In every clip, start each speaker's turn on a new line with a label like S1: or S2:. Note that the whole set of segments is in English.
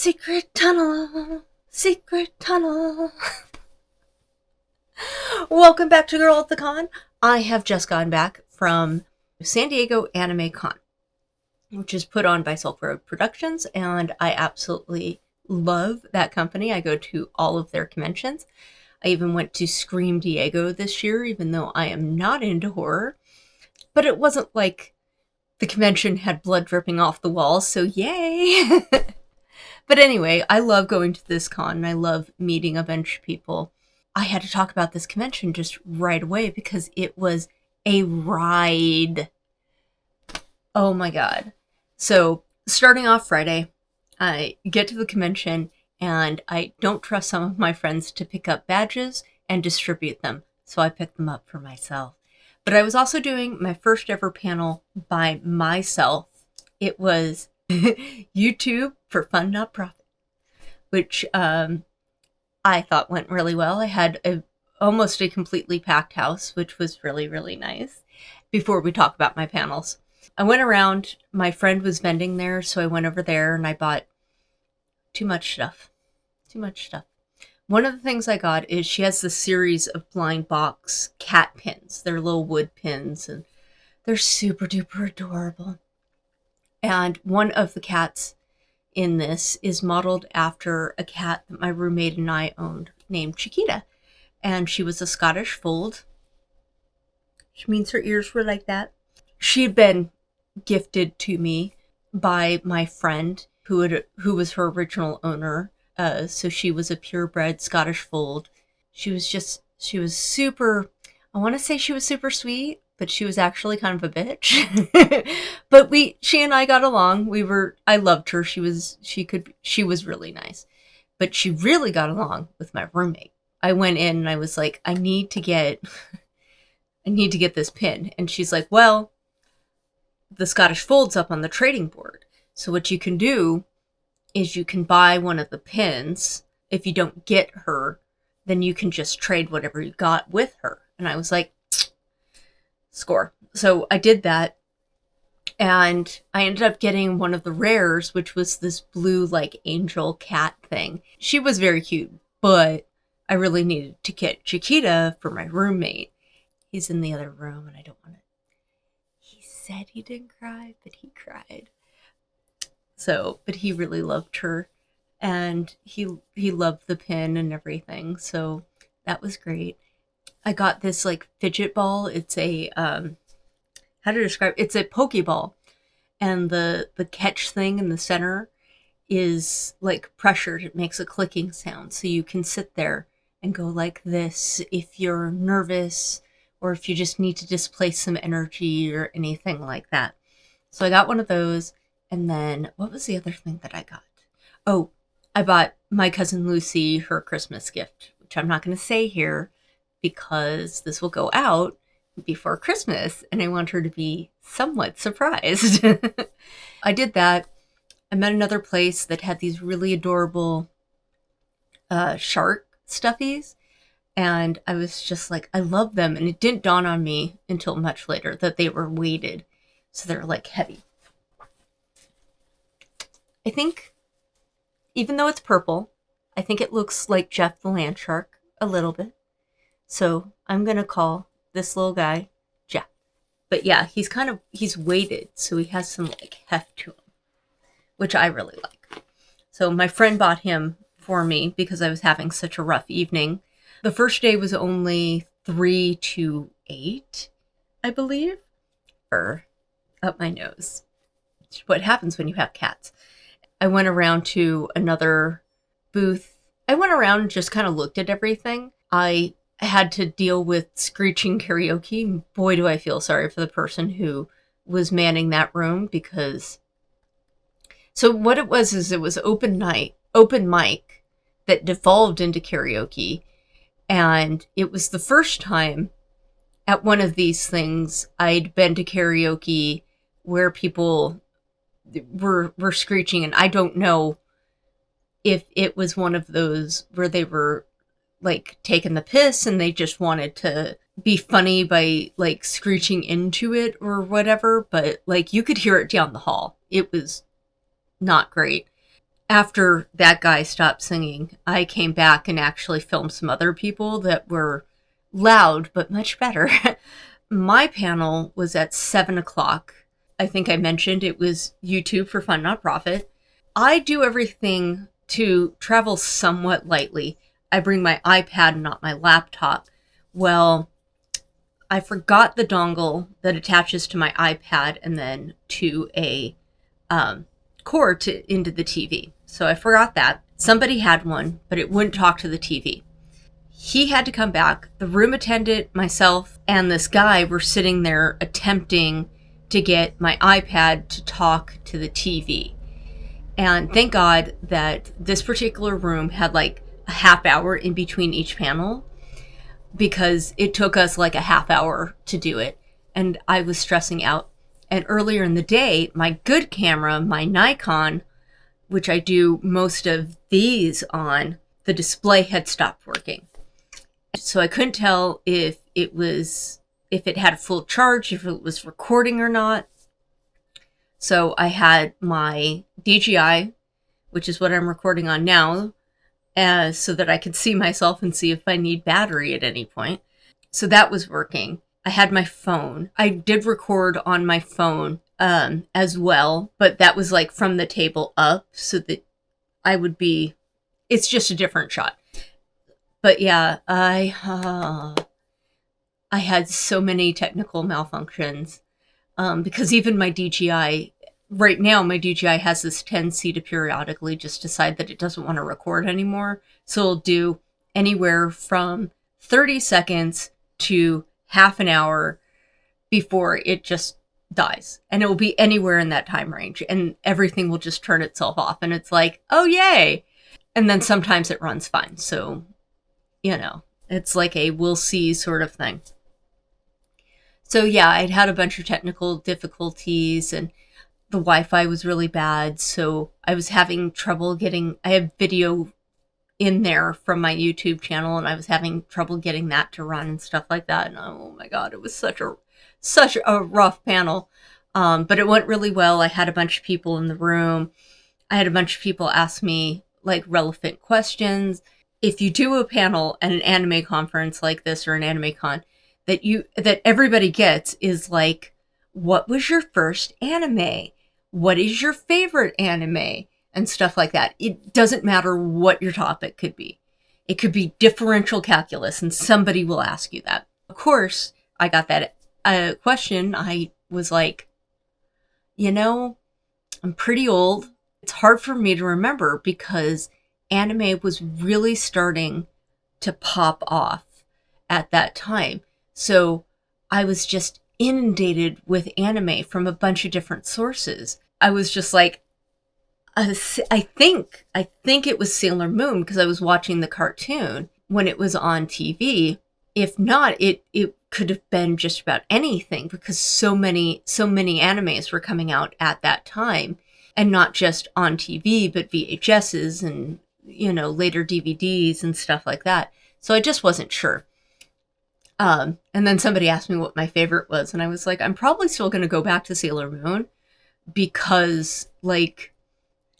S1: Secret tunnel, secret tunnel. Welcome back to Girl at the Con. I have just gotten back from San Diego Anime Con, which is put on by Silk Road Productions, and I absolutely love that company. I go to all of their conventions. I even went to Scream Diego this year, even though I am not into horror. But it wasn't like the convention had blood dripping off the walls, so yay! But anyway, I love going to this con, and I love meeting a bunch of people. I had to talk about this convention just right away because it was a ride. Oh my god. So, starting off Friday, I get to the convention, and I don't trust some of my friends to pick up badges and distribute them, so I picked them up for myself. But I was also doing my first ever panel by myself. It was YouTube for Fun Not Profit, which I thought went really well. I had almost a completely packed house, which was really, really nice. Before we talk about my panels, I went around. My friend was vending there, so I went over there and I bought too much stuff. One of the things I got is she has this series of blind box cat pins. They're little wood pins, and they're super duper adorable. And one of the cats in this is modeled after a cat that my roommate and I owned named Chiquita. And she was a Scottish fold, which means her ears were like that. She had been gifted to me by my friend who was her original owner. So she was a purebred Scottish fold. She was super, I want to say she was super sweet, but she was actually kind of a bitch. But she and I got along. I loved her. She was really nice. But she really got along with my roommate. I went in and I was like, I need to get this pin. And she's like, well, the Scottish fold's up on the trading board. So what you can do is you can buy one of the pins. If you don't get her, then you can just trade whatever you got with her. And I was like, score. So I did that, and I ended up getting one of the rares, which was this blue like angel cat thing. She was very cute, but I really needed to get Chiquita for my roommate. He's in the other room and I don't want to. He said he didn't cry, but he cried. So, but he really loved her, and he loved the pin and everything. So that was great. I got this like fidget ball. It's a how to describe? It's a Pokeball, and the catch thing in the center is like pressured. It makes a clicking sound, so you can sit there and go like this if you're nervous or if you just need to displace some energy or anything like that. So I got one of those. And then, what was the other thing that I got? Oh, I bought my cousin Lucy her Christmas gift, which I'm not going to say here because this will go out before Christmas, and I want her to be somewhat surprised. I did that. I met another place that had these really adorable shark stuffies, and I was just like, I love them, and it didn't dawn on me until much later that they were weighted, so they're like heavy. I think, even though it's purple, I think it looks like Jeff the Land Shark a little bit. So I'm going to call this little guy Jeff. But yeah, he's weighted, so he has some like heft to him, which I really like. So my friend bought him for me because I was having such a rough evening. The first day was only 3 to 8, I believe. Up my nose. What happens when you have cats. I went around to another booth. I went around and just kind of looked at everything. I had to deal with screeching karaoke. Boy, do I feel sorry for the person who was manning that room because... So what it was is it was open mic that devolved into karaoke. And it was the first time at one of these things I'd been to karaoke where people were screeching, and I don't know if it was one of those where they were like taking the piss and they just wanted to be funny by like screeching into it or whatever, but like you could hear it down the hall. It was not great. After that guy stopped singing, I came back and actually filmed some other people that were loud, but much better. My panel was at 7 o'clock. I think I mentioned it was YouTube for Fun Not Profit. I do everything to travel somewhat lightly. I bring my iPad, not my laptop. Well, I forgot the dongle that attaches to my iPad and then to a cord into the TV. So I forgot that. Somebody had one, but it wouldn't talk to the TV. He had to come back. The room attendant, myself, and this guy were sitting there attempting to get my iPad to talk to the TV. And thank God that this particular room had like a half hour in between each panel, because it took us like a half hour to do it. And I was stressing out. And earlier in the day, my good camera, my Nikon, which I do most of these on, the display had stopped working. So I couldn't tell if it had a full charge, if it was recording or not. So I had my DJI, which is what I'm recording on now, so that I could see myself and see if I need battery at any point. So that was working. I had my phone. I did record on my phone as well, but that was like from the table up, so that I would be, it's just a different shot. But yeah, I had so many technical malfunctions because even my DJI, right now my DJI has this tendency to periodically just decide that it doesn't want to record anymore. So it'll do anywhere from 30 seconds to half an hour before it just dies. And it will be anywhere in that time range. And everything will just turn itself off. And it's like, oh, yay. And then sometimes it runs fine. So, you know, it's like a we'll see sort of thing. So yeah, I'd had a bunch of technical difficulties and the Wi-Fi was really bad. So I was having trouble I have video in there from my YouTube channel and I was having trouble getting that to run and stuff like that. And oh my God, it was such a rough panel. But it went really well. I had a bunch of people in the room. I had a bunch of people ask me like relevant questions. If you do a panel at an anime conference like this or an anime con, that everybody gets is like, what was your first anime? What is your favorite anime? And stuff like that. It doesn't matter what your topic could be. It could be differential calculus and somebody will ask you that. Of course, I got that question. I was like, you know, I'm pretty old. It's hard for me to remember because anime was really starting to pop off at that time. So I was just inundated with anime from a bunch of different sources. I was just like, I think it was Sailor Moon because I was watching the cartoon when it was on TV. If not, it could have been just about anything because so many animes were coming out at that time, and not just on TV, but VHSs and, you know, later DVDs and stuff like that. So I just wasn't sure. And then somebody asked me what my favorite was, and I was like, I'm probably still going to go back to Sailor Moon because, like,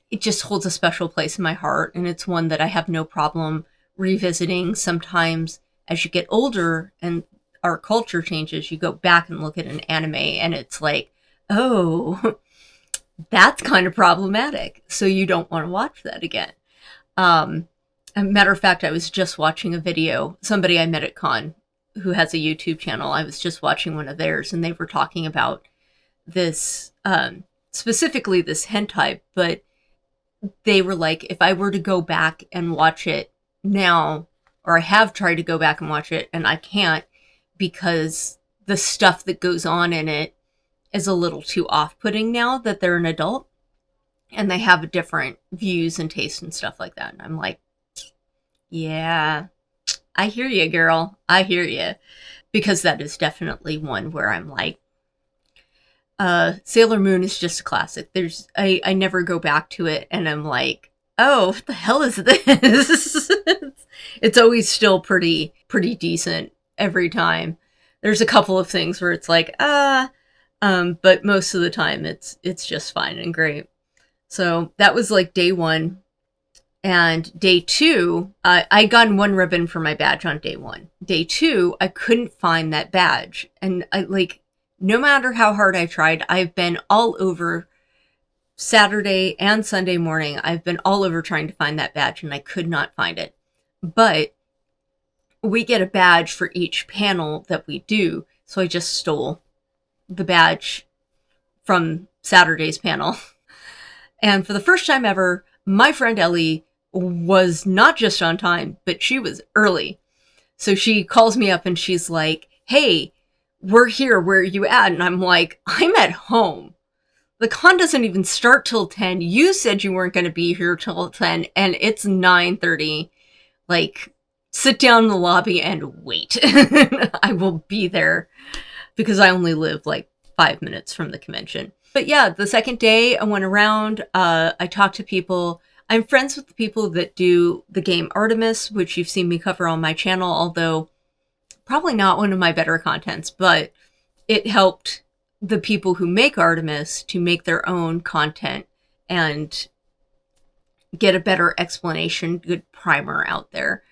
S1: it just holds a special place in my heart, and it's one that I have no problem revisiting. Sometimes as you get older and our culture changes, you go back and look at an anime, and it's like, oh, that's kind of problematic. So you don't want to watch that again. As a matter of fact, I was just watching a video, somebody I met at con who has a YouTube channel. I was just watching one of theirs, and they were talking about this, specifically this hentai, but they were like, if I were to go back and watch it now, or I have tried to go back and watch it, and I can't because the stuff that goes on in it is a little too off-putting now that they're an adult, and they have different views and tastes and stuff like that. And I'm like, yeah, I hear you, girl. I hear you. Because that is definitely one where I'm like, Sailor Moon is just a classic. I never go back to it and I'm like, oh, what the hell is this? It's always still pretty decent every time. There's a couple of things where it's like, but most of the time it's just fine and great. So that was like day 1. And day 2, I got 1 ribbon for my badge on day 1. Day 2, I couldn't find that badge. And no matter how hard I tried, I've been all over Saturday and Sunday morning. I've been all over trying to find that badge, and I could not find it. But we get a badge for each panel that we do. So I just stole the badge from Saturday's panel. And for the first time ever, my friend Ellie was not just on time, but she was early. So she calls me up and she's like, hey, we're here. Where are you at? And I'm like, I'm at home. The con doesn't even start till 10. You said you weren't going to be here till 10, and it's 9:30. Like, sit down in the lobby and wait. I will be there because I only live like 5 minutes from the convention. But yeah, the second day I went around, I talked to people. I'm friends with the people that do the game Artemis, which you've seen me cover on my channel, although probably not one of my better contents, but it helped the people who make Artemis to make their own content and get a better explanation, good primer out there.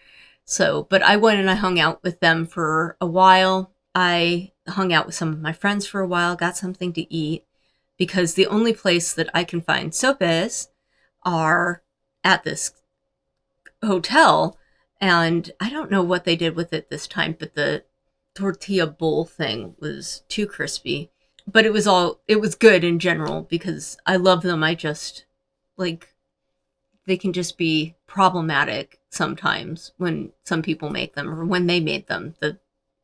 S1: So, but I went and I hung out with them for a while. I hung out with some of my friends for a while, got something to eat, because the only place that I can find sopes are at this hotel, and I don't know what they did with it this time, but the tortilla bowl thing was too crispy. But it was good in general because I love them. I just, like, they can just be problematic sometimes when some people make them, or when they made them.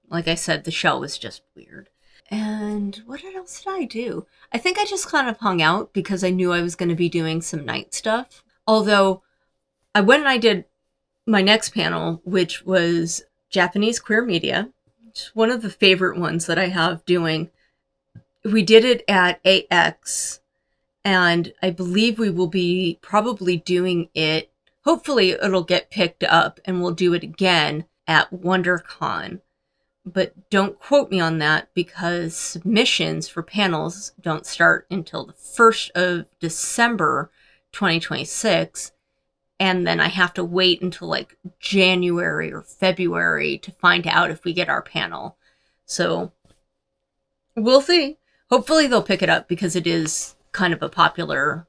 S1: Like I said, the shell was just weird. And what else did I do? I think I just kind of hung out because I knew I was going to be doing some night stuff. Although I went and I did my next panel, which was Japanese queer media. It's one of the favorite ones that I have doing. We did it at AX, and I believe we will be probably doing it. Hopefully it'll get picked up and we'll do it again at WonderCon. But don't quote me on that because submissions for panels don't start until the 1st of December 2026. And then I have to wait until like January or February to find out if we get our panel. So we'll see. Hopefully they'll pick it up because it is kind of a popular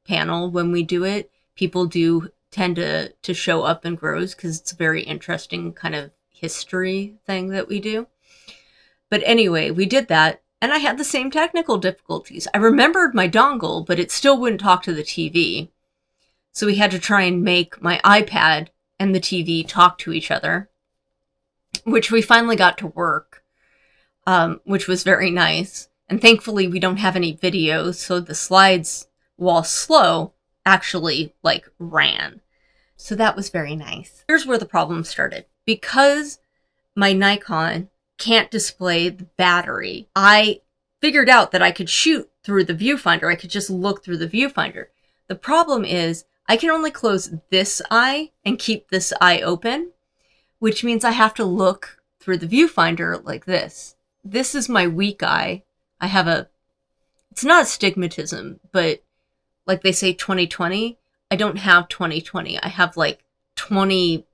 S1: panel when we do it. People do tend to show up in grows because it's a very interesting kind of history thing that we do. But anyway, we did that, and I had the same technical difficulties. I remembered my dongle, but it still wouldn't talk to the TV. So we had to try and make my iPad and the TV talk to each other, which we finally got to work, which was very nice. And thankfully, we don't have any videos, so the slides, while slow, actually, like, ran. So that was very nice. Here's where the problem started. Because my Nikon can't display the battery, I figured out that I could shoot through the viewfinder. I could just look through the viewfinder. The problem is I can only close this eye and keep this eye open, which means I have to look through the viewfinder like this. This is my weak eye. I have it's not astigmatism, but like they say 20/20, I don't have 20/20. I have like 20/18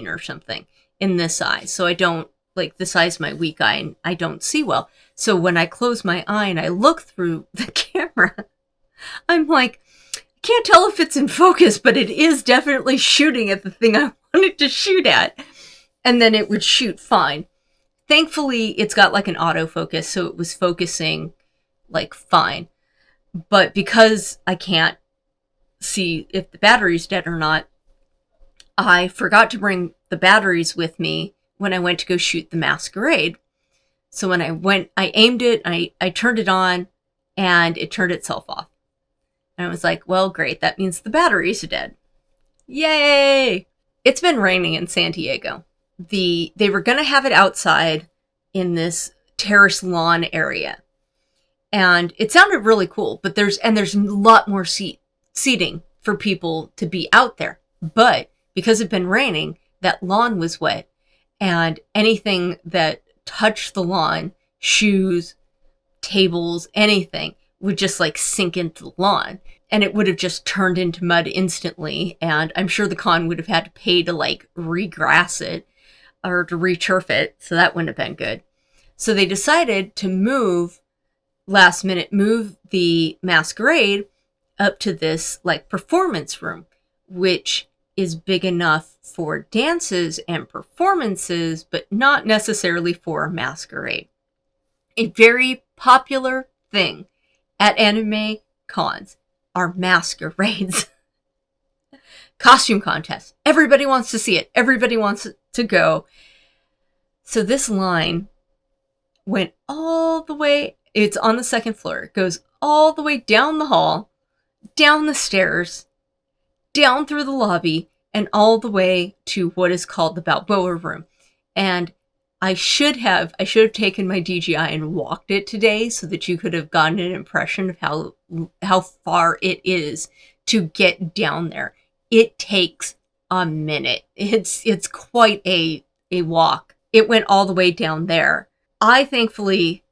S1: or something in this eye. So I don't, like, this eye's my weak eye and I don't see well. So when I close my eye and I look through the camera, I'm like, I can't tell if it's in focus, but it is definitely shooting at the thing I wanted to shoot at. And then it would shoot fine. Thankfully, it's got like an autofocus, so it was focusing like fine. But because I can't see if the battery's dead or not, I forgot to bring the batteries with me when I went to go shoot the masquerade. So when I went, I aimed it, I turned it on, and it turned itself off. And I was like, well, great, that means the batteries are dead. Yay! It's been raining in San Diego. They were going to have it outside in this terrace lawn area. And it sounded really cool, but there's a lot more seating for people to be out there. But because it had been raining, that lawn was wet, and anything that touched the lawn, shoes, tables, anything, would just like sink into the lawn. and it would have just turned into mud instantly. And I'm sure the con would have had to pay to like regrass it or to returf it. So that wouldn't have been good. So they decided to last minute move the masquerade up to this like performance room, which is big enough for dances and performances, but not necessarily for a masquerade. A very popular thing at anime cons are masquerades. Costume contests. Everybody wants to see it. Everybody wants to go. So this line went all the way, it's on the second floor. It goes all the way down the hall, down the stairs, down through the lobby, and all the way to what is called the Balboa Room. And I should have taken my DJI and walked it today so that you could have gotten an impression of how far it is to get down there. It takes a minute. It's quite a walk. It went all the way down there. I thankfully,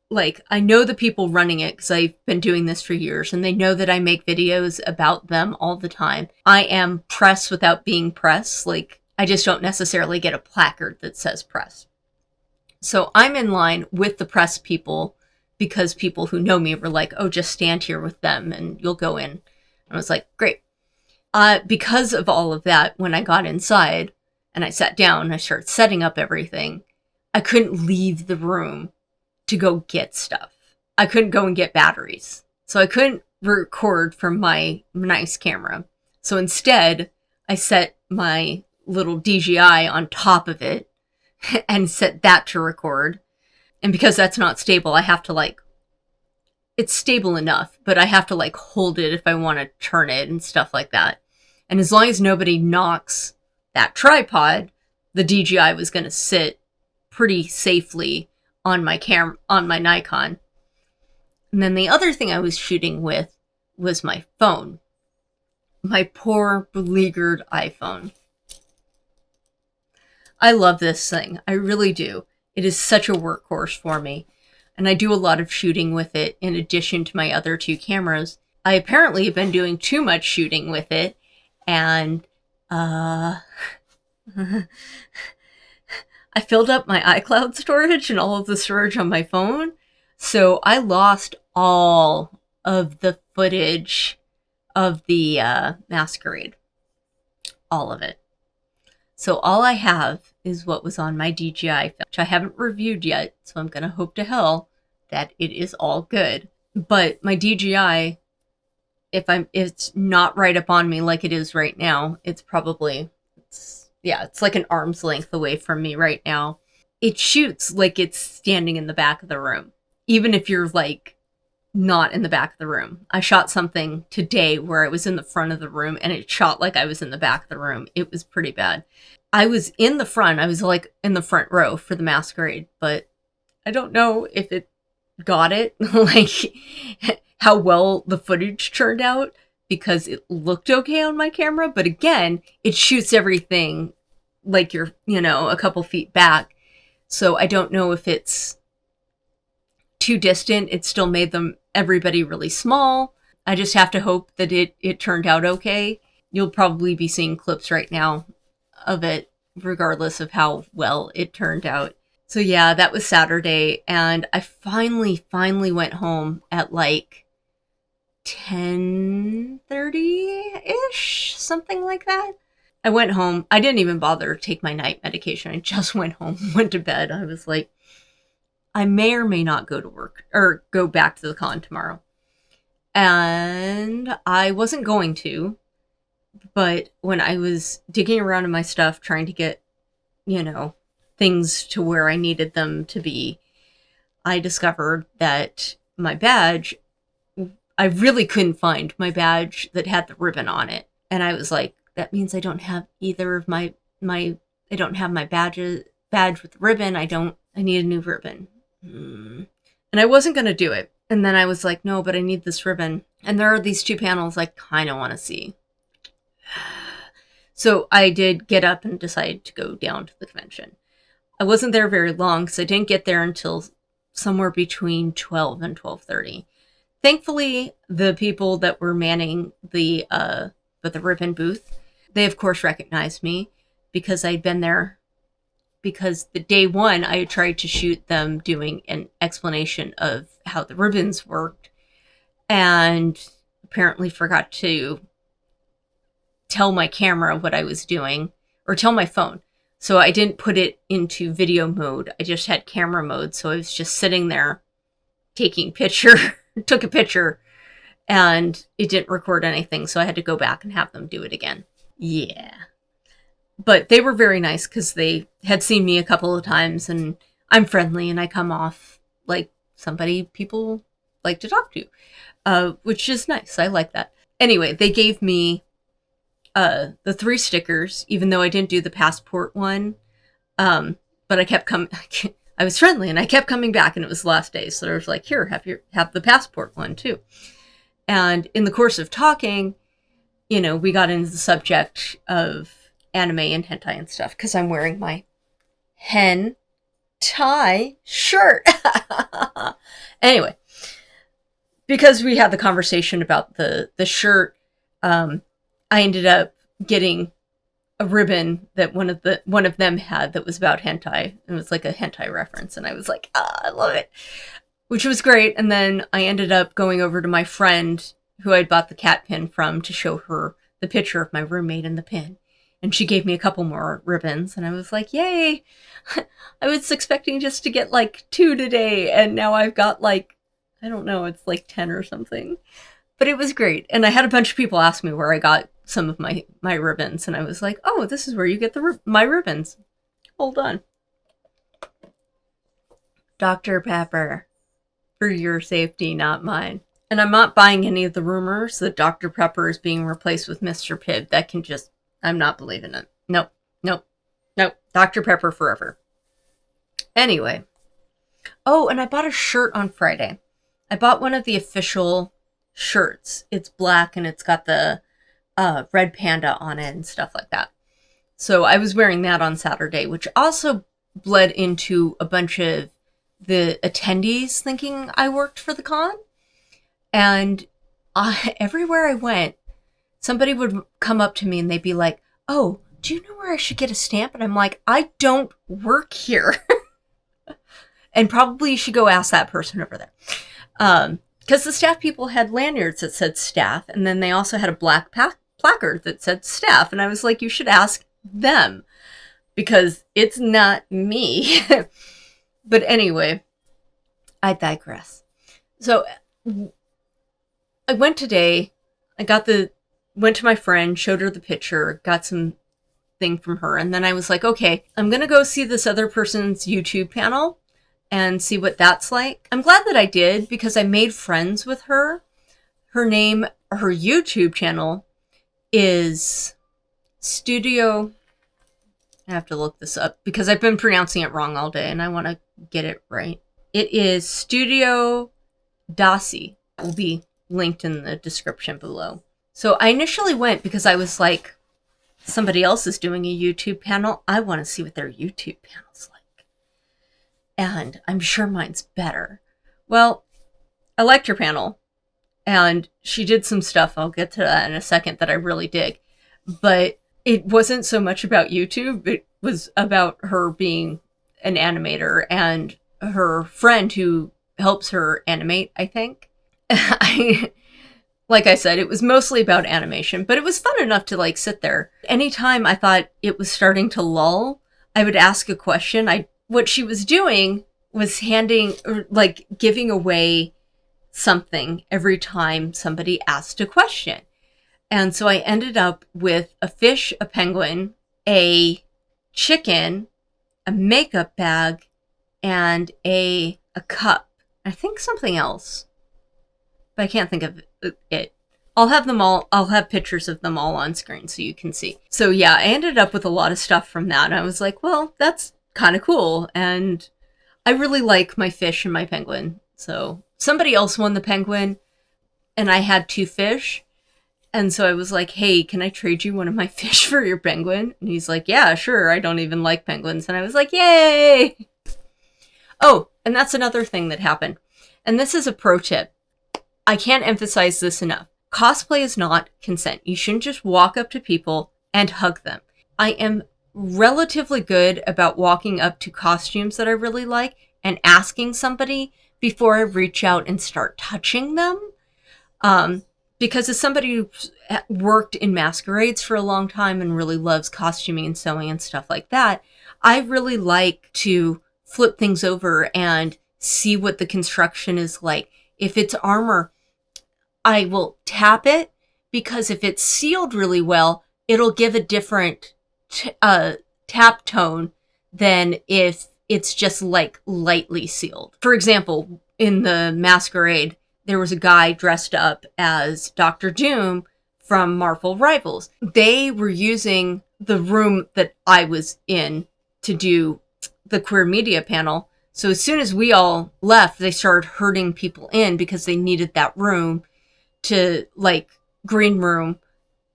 S1: I know the people running it because I've been doing this for years, and they know that I make videos about them all the time. I am press without being press. I just don't necessarily get a placard that says press. So I'm in line with the press people because people who know me were like, oh, just stand here with them and you'll go in. And I was like, great. Because of all of that, when I got inside and I sat down and I started setting up everything, I couldn't leave the room to go get stuff. I couldn't go and get batteries. So I couldn't record from my nice camera. So instead, I set my little DJI on top of it and set that to record. And because that's not stable, I have to it's stable enough, but I have to hold it if I want to turn it and stuff like that. And as long as nobody knocks that tripod, the DJI was going to sit pretty safely on my Nikon. And then the other thing I was shooting with was my phone. My poor beleaguered iPhone. I love this thing. I really do. It is such a workhorse for me. And I do a lot of shooting with it in addition to my other two cameras. I apparently have been doing too much shooting with it. And I filled up my iCloud storage and all of the storage on my phone. So I lost all of the footage of the masquerade. All of it. So all I have is what was on my DJI, which I haven't reviewed yet, so I'm going to hope to hell that it is all good. But my DJI, if it's not right up on me like it is right now, it's like an arm's length away from me right now. It shoots like it's standing in the back of the room, even if you're not in the back of the room. I shot something today where I was in the front of the room and it shot like I was in the back of the room. It was pretty bad. I was in the front. I was in the front row for the masquerade, but I don't know if it got it, how well the footage turned out, because it looked okay on my camera. But again, it shoots everything like you're, a couple feet back. So I don't know if it's too distant. It still made everybody really small. I just have to hope that it turned out okay. You'll probably be seeing clips right now of it, regardless of how well it turned out. So yeah, that was Saturday, and I finally went home at 10:30-ish, something like that. I went home. I didn't even bother to take my night medication. I just went home, went to bed. I was like, I may or may not go to work or go back to the con tomorrow. And I wasn't going to, but when I was digging around in my stuff, trying to get, things to where I needed them to be, I discovered that my badge, I really couldn't find my badge that had the ribbon on it. And I was like, that means I don't have either of I don't have my badge with the ribbon. I need a new ribbon. And I wasn't going to do it. And then I was like, no, but I need this ribbon. And there are these two panels I kind of want to see. So I did get up and decide to go down to the convention. I wasn't there very long because I didn't get there until somewhere between 12 and 12:30. Thankfully, the people that were manning the ribbon booth, they of course recognized me because I'd been there. Because the day one, I tried to shoot them doing an explanation of how the ribbons worked, and apparently forgot to tell my camera what I was doing, or tell my phone. So I didn't put it into video mode. I just had camera mode. So I was just sitting there taking took a picture, and it didn't record anything. So I had to go back and have them do it again. Yeah. But they were very nice because they had seen me a couple of times, and I'm friendly and I come off like somebody people like to talk to, which is nice. I like that. Anyway, they gave me the 3 stickers, even though I didn't do the passport one. But I kept coming. I was friendly and I kept coming back, and it was the last day. So I was like, here, have the passport one too. And in the course of talking, we got into the subject of anime and hentai and stuff, because I'm wearing my hentai shirt. Anyway, because we had the conversation about the shirt, I ended up getting a ribbon that one of them had that was about hentai. It was like a hentai reference, and I was like, I love it, which was great. And then I ended up going over to my friend who I'd bought the cat pin from to show her the picture of my roommate in the pin. And she gave me a couple more ribbons, and I was like, yay! I was expecting just to get like 2 today, and now I've got like, I don't know, it's like 10 or something. But it was great. And I had a bunch of people ask me where I got some of my ribbons, and I was like, oh, this is where you get my ribbons. Hold on. Dr. Pepper. For your safety, not mine. And I'm not buying any of the rumors that Dr. Pepper is being replaced with Mr. Pibb. That can just... I'm not believing it. Nope. Dr. Pepper forever. Anyway. Oh, and I bought a shirt on Friday. I bought one of the official shirts. It's black, and it's got the red panda on it and stuff like that. So I was wearing that on Saturday, which also bled into a bunch of the attendees thinking I worked for the con. And everywhere I went, somebody would come up to me and they'd be like, oh, do you know where I should get a stamp? And I'm like, I don't work here. And probably you should go ask that person over there. Because the staff people had lanyards that said staff. And then they also had a black placard that said staff. And I was like, you should ask them. Because it's not me. But anyway, I digress. So I went today. Went to my friend, showed her the picture, got some thing from her, and then I was like, okay, I'm gonna go see this other person's YouTube panel and see what that's like. I'm glad that I did, because I made friends with her. Her YouTube channel is Studio... I have to look this up, because I've been pronouncing it wrong all day, and I want to get it right. It is Studio Dasi. It will be linked in the description below. So I initially went because I was like, somebody else is doing a YouTube panel. I want to see what their YouTube panel's like. And I'm sure mine's better. Well, I liked her panel. And she did some stuff, I'll get to that in a second, that I really dig. But it wasn't so much about YouTube. It was about her being an animator and her friend who helps her animate, I think. Like I said, it was mostly about animation, but it was fun enough to like sit there. Anytime I thought it was starting to lull, I would ask a question. What she was doing was giving away something every time somebody asked a question. And so I ended up with a fish, a penguin, a chicken, a makeup bag, and a cup. I think something else, but I can't think of it. I'll have pictures of them all on screen so you can see. So yeah, I ended up with a lot of stuff from that. And I was like, well, that's kind of cool. And I really like my fish and my penguin. So somebody else won the penguin, and I had 2 fish. And so I was like, hey, can I trade you one of my fish for your penguin? And he's like, yeah, sure. I don't even like penguins. And I was like, yay. Oh, and that's another thing that happened. And this is a pro tip. I can't emphasize this enough. Cosplay is not consent. You shouldn't just walk up to people and hug them. I am relatively good about walking up to costumes that I really like and asking somebody before I reach out and start touching them. Because as somebody who's worked in masquerades for a long time and really loves costuming and sewing and stuff like that, I really like to flip things over and see what the construction is like. If it's armor, I will tap it, because if it's sealed really well, it'll give a different tap tone than if it's just like lightly sealed. For example, in the masquerade, there was a guy dressed up as Dr. Doom from Marvel Rivals. They were using the room that I was in to do the queer media panel. So as soon as we all left, they started herding people in because they needed that room to, like, green room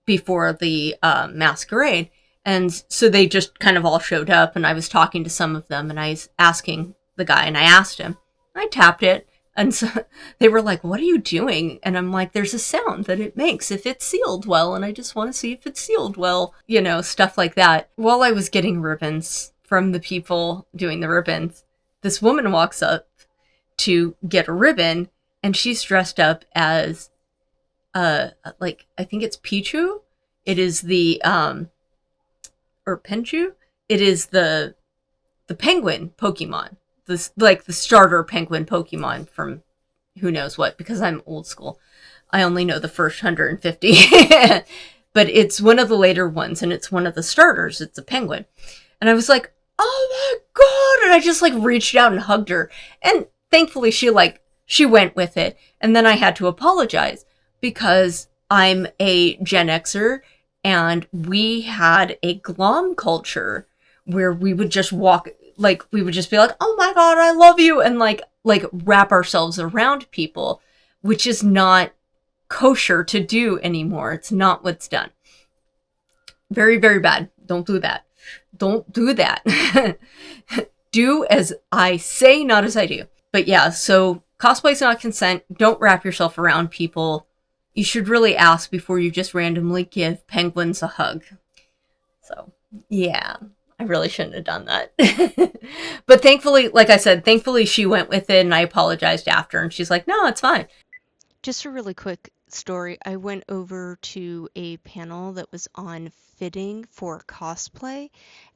S1: before the masquerade. And so they just kind of all showed up, and I was talking to some of them, and I was asking the guy, and I asked him. I tapped it, and so they were like, "What are you doing?" And I'm like, "There's a sound that it makes if it's sealed well, and I just want to see if it's sealed well," you know, stuff like that. While I was getting ribbons from the people doing the ribbons, this woman walks up to get a ribbon, and she's dressed up as, like, I think it's Pichu. It is the, or Penchu. It is the penguin Pokemon. This, like, the starter penguin Pokemon from who knows what, because I'm old school. I only know the first 150. But it's one of the later ones, and it's one of the starters. It's a penguin. And I was like, "Oh my god!" And I just, like, reached out and hugged her. And thankfully she went with it. And then I had to apologize because I'm a Gen Xer, and we had a glom culture where we would just walk, like, we would just be like, "Oh my god, I love you," and like wrap ourselves around people, which is not kosher to do anymore. It's not what's done. Very, very bad. Don't do that. Don't do that. Do as I say, not as I do. But yeah, so cosplay's not consent. Don't wrap yourself around people. You should really ask before you just randomly give penguins a hug. So, yeah, I really shouldn't have done that. But thankfully, like I said, thankfully she went with it, and I apologized after, and she's like, "No, it's fine."
S2: Just a really quick story. I went over to a panel that was on fitting for cosplay,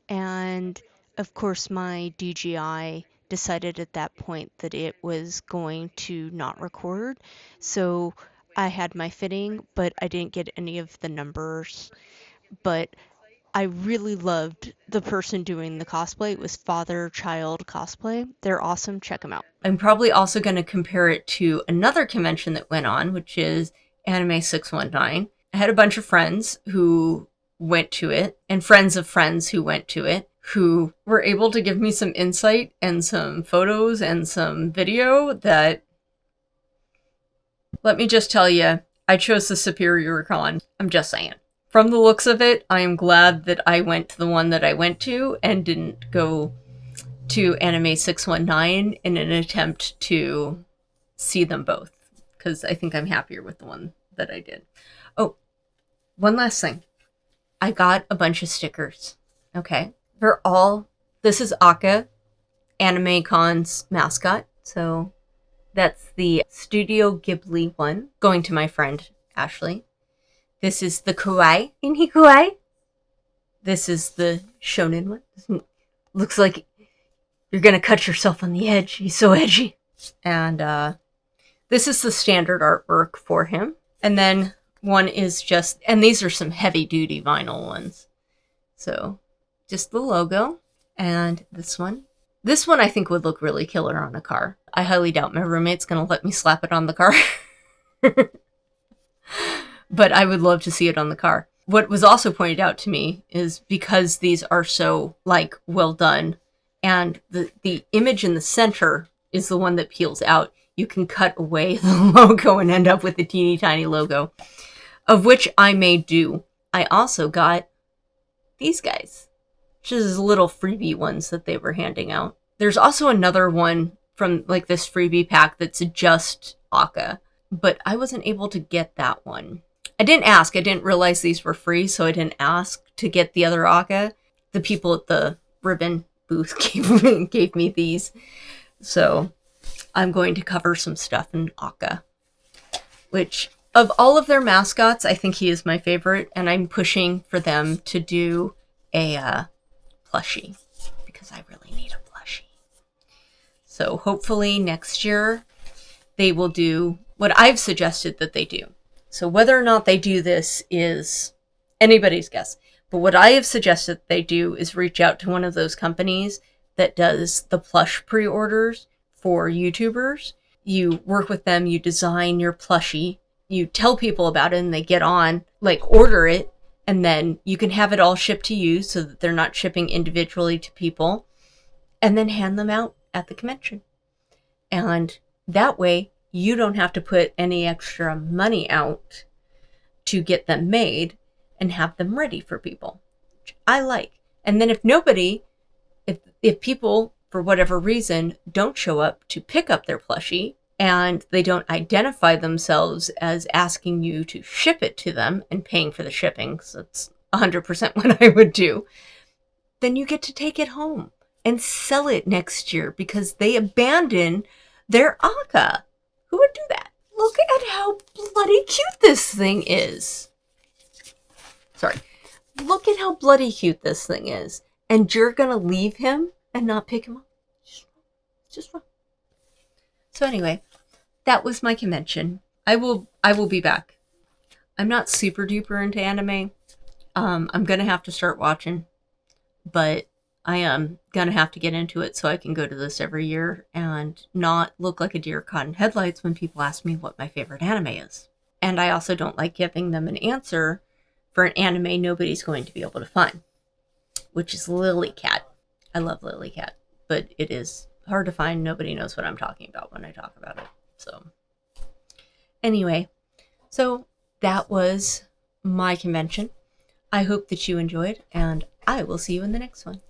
S2: and of course my DJI decided at that point that it was going to not record. So I had my fitting, but I didn't get any of the numbers. But I really loved the person doing the cosplay. It was Father Child Cosplay. They're awesome. Check them out.
S1: I'm probably also going to compare it to another convention that went on, which is Anime 619. I had a bunch of friends who went to it, and friends of friends who went to it, who were able to give me some insight and some photos and some video that, let me just tell you, I chose the superior con. I'm just saying. From the looks of it, I am glad that I went to the one that I went to and didn't go to Anime 619 in an attempt to see them both, because I think I'm happier with the one that I did. Oh, one last thing. I got a bunch of stickers. Okay. This is Aka, Anime Con's mascot. So that's the Studio Ghibli one, going to my friend Ashley. This is the Kawaii. Inhi Kawaii. This is the Shonen one. Looks like you're gonna cut yourself on the edge. He's so edgy. And this is the standard artwork for him. And then one is just, and these are some heavy duty vinyl ones. So just the logo. And this one. This one I think would look really killer on a car. I highly doubt my roommate's gonna let me slap it on the car. But I would love to see it on the car. What was also pointed out to me is because these are so, like, well done, and the image in the center is the one that peels out, you can cut away the logo and end up with a teeny tiny logo, of which I may do. I also got these guys, which is little freebie ones that they were handing out. There's also another one from, like, this freebie pack that's just Aka. but I wasn't able to get that one. I didn't ask. I didn't realize these were free, so I didn't ask to get the other aka. The people at the ribbon booth gave me these. So I'm going to cover some stuff in aka, which of all of their mascots, I think he is my favorite, and I'm pushing for them to do a plushie because I really need a plushie. So hopefully next year they will do what I've suggested that they do. So whether or not they do this is anybody's guess. But what I have suggested they do is reach out to one of those companies that does the plush pre-orders for YouTubers. You work with them, you design your plushie, you tell people about it, and they get on, like order it, and then you can have it all shipped to you so that they're not shipping individually to people, and then hand them out at the convention. And that way, you don't have to put any extra money out to get them made and have them ready for people, which I like. And then if people, for whatever reason, don't show up to pick up their plushie and they don't identify themselves as asking you to ship it to them and paying for the shipping, so that's 100% what I would do, then you get to take it home and sell it next year because they abandon their aka. Who would do that? Look at how bloody cute this thing is. Sorry. Look at how bloody cute this thing is. And you're going to leave him and not pick him up? Just wrong. So anyway, that was my convention. I will be back. I'm not super duper into anime. I'm going to have to start watching. But I am going to have to get into it so I can go to this every year and not look like a deer caught in headlights when people ask me what my favorite anime is. And I also don't like giving them an answer for an anime nobody's going to be able to find, which is Lily Cat. I love Lily Cat, but it is hard to find. Nobody knows what I'm talking about when I talk about it. So anyway, so that was my convention. I hope that you enjoyed, and I will see you in the next one.